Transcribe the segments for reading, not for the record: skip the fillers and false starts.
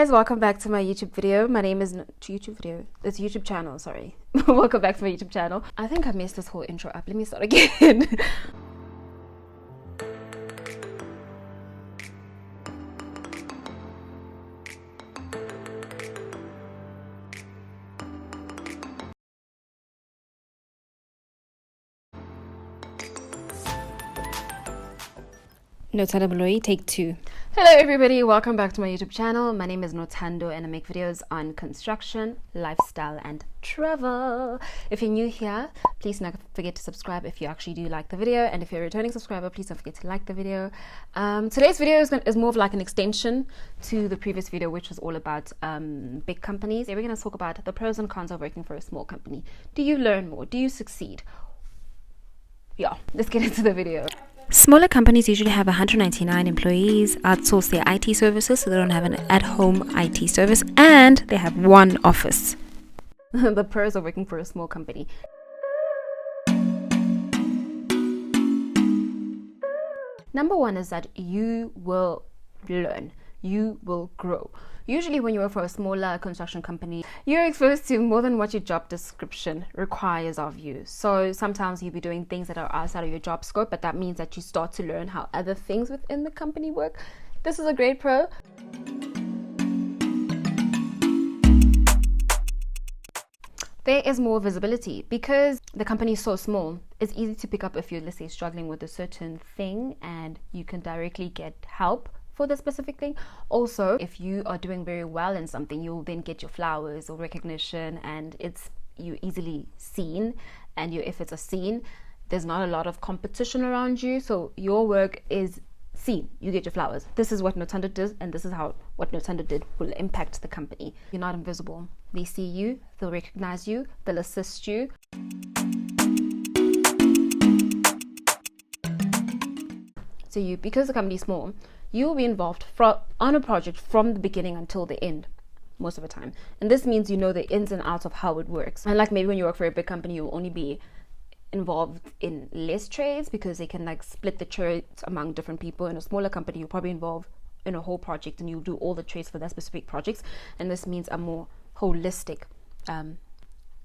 guys, welcome back to my YouTube video. My name is it's YouTube channel, sorry. Welcome back to my YouTube channel. I think I messed this whole intro up. Let me start again. Notando Malloy, take 2. Hello everybody, welcome back to my YouTube channel. My name is Notando and I make videos on construction, lifestyle and travel. If you're new here, please don't forget to subscribe if you actually do like the video, and if you're a returning subscriber, please don't forget to like the video. Today's video is more of like an extension to the previous video, which was all about big companies. We're going to talk about the pros and cons of working for a small company. Do you learn more? Do you succeed? Yeah, let's get into the video. Smaller companies usually have 199 employees, outsource their IT services, so they don't have an at-home IT service, and they have one office. The pros of working for a small company. Number one is that you will learn. You will grow. Usually when you work for a smaller construction company, you're exposed to more than what your job description requires of you. So sometimes you'll be doing things that are outside of your job scope, but that means that you start to learn how other things within the company work. This is a great pro. There is more visibility because the company is so small. It's easy to pick up if you're, let's say, struggling with a certain thing, and you can directly get help for the specific thing. Also, if you are doing very well in something, you'll then get your flowers or recognition, and you're easily seen and your efforts are seen. There's not a lot of competition around you, so your work is seen. You get your flowers. This is what Notando does, and this is how what Notando did will impact the company. You're not invisible. They see you, they'll recognize you, they'll assist you. So because the company is small, you will be involved on a project from the beginning until the end, most of the time. And this means you know the ins and outs of how it works. And like maybe when you work for a big company, you'll only be involved in less trades because they can like split the trades among different people. In a smaller company, you're probably involved in a whole project and you'll do all the trades for that specific projects. And this means a more holistic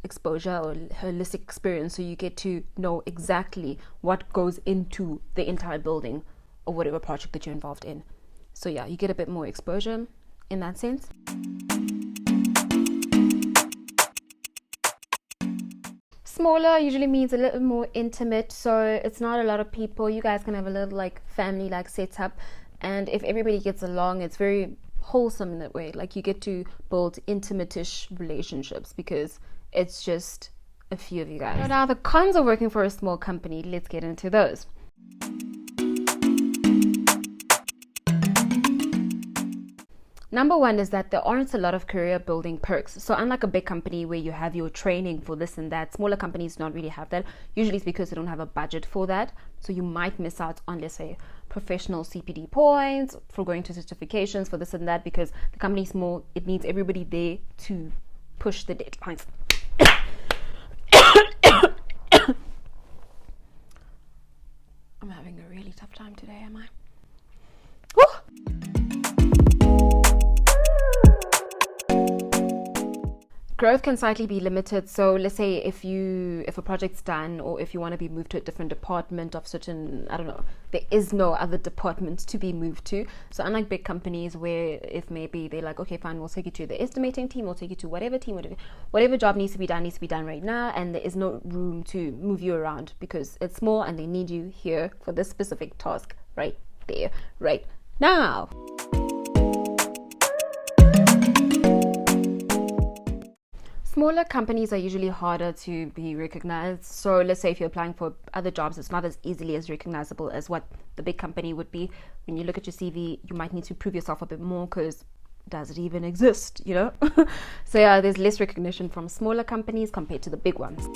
exposure or holistic experience. So you get to know exactly what goes into the entire building or whatever project that you're involved in. So yeah, you get a bit more exposure in that sense. Smaller usually means a little more intimate, so it's not a lot of people. You guys can have a little like family like setup, and if everybody gets along, it's very wholesome in that way. Like you get to build intimate-ish relationships because it's just a few of you guys. So now the cons of working for a small company, let's get into those. Number one is that there aren't a lot of career building perks. So unlike a big company where you have your training for this and that, smaller companies don't really have that. Usually it's because they don't have a budget for that. So you might miss out on, let's say, professional CPD points for going to certifications for this and that, because the company is small. It needs everybody there to push the deadlines. I'm having a really tough time today, am I? Woo! Growth can slightly be limited. So let's say if a project's done, or if you want to be moved to a different department of certain, I don't know, there is no other department to be moved to. So unlike big companies where if maybe they're like, okay, fine, we'll take you to the estimating team, we'll take you to whatever team, whatever job needs to be done right now, and there is no room to move you around because it's small and they need you here for this specific task right there, right now. Smaller companies are usually harder to be recognized. So let's say if you're applying for other jobs, it's not as easily as recognizable as what the big company would be. When you look at your CV, you might need to prove yourself a bit more because does it even exist, you know? So yeah, there's less recognition from smaller companies compared to the big ones.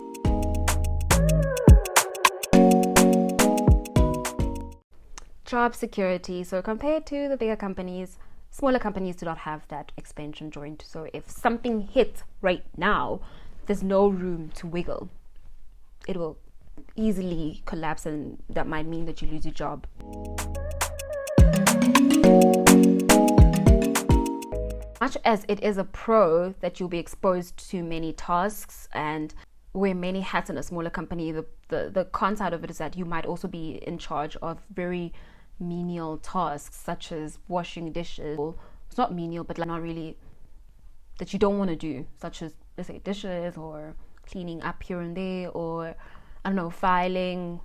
Job security. So compared to the bigger companies, smaller companies do not have that expansion joint. So if something hits right now, there's no room to wiggle. It will easily collapse, and that might mean that you lose your job. Much as it is a pro that you'll be exposed to many tasks and wear many hats in a smaller company, the con side of it is that you might also be in charge of very menial tasks such as washing dishes. It's not menial, but like not really that you don't want to do, such as, let's say, dishes or cleaning up here and there, or I don't know, filing,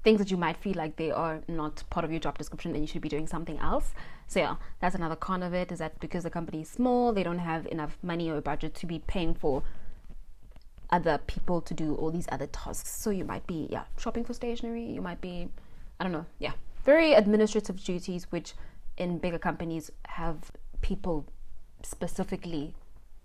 things that you might feel like they are not part of your job description and you should be doing something else. So yeah, that's another con of it, is that because the company is small, they don't have enough money or budget to be paying for other people to do all these other tasks. So you might be shopping for stationery, you might be, I don't know, very administrative duties, which in bigger companies have people specifically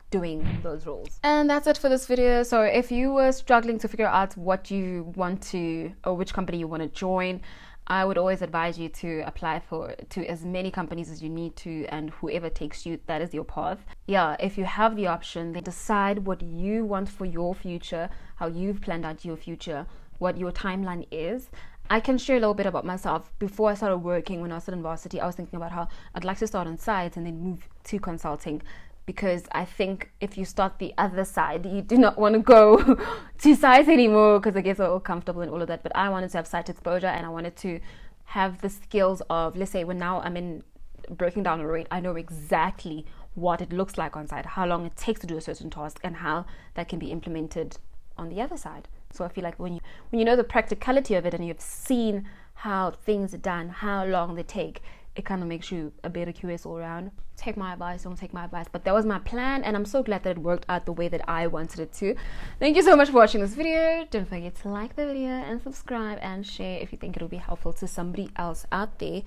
doing those roles. And that's it for this video. So if you were struggling to figure out what you want to, or which company you want to join, I would always advise you to apply to as many companies as you need to, and whoever takes you, that is your path. If you have the option, then decide what you want for your future, how you've planned out your future, what your timeline is. I can share a little bit about myself. Before I started working, when I was still in varsity, I was thinking about how I'd like to start on site and then move to consulting, because I think if you start the other side, you do not want to go to site anymore, because it gets all comfortable and all of that. But I wanted to have site exposure, and I wanted to have the skills of, let's say, when now I'm in breaking down a rate, I know exactly what it looks like on site, how long it takes to do a certain task, and how that can be implemented on the other side. So I feel like when you know the practicality of it, and you've seen how things are done, how long they take, it kind of makes you a better QS all around. Take my advice, don't take my advice, but that was my plan, and I'm so glad that it worked out the way that I wanted it to. Thank you so much for watching this video. Don't forget to like the video and subscribe and share if you think it'll be helpful to somebody else out there.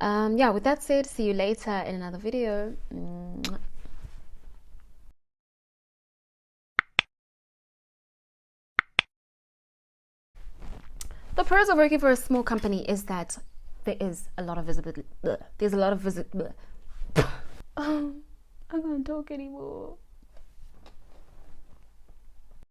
With that said, see you later in another video. The pros of working for a small company is that there is a lot of visibility. There's a lot of I can't talk anymore.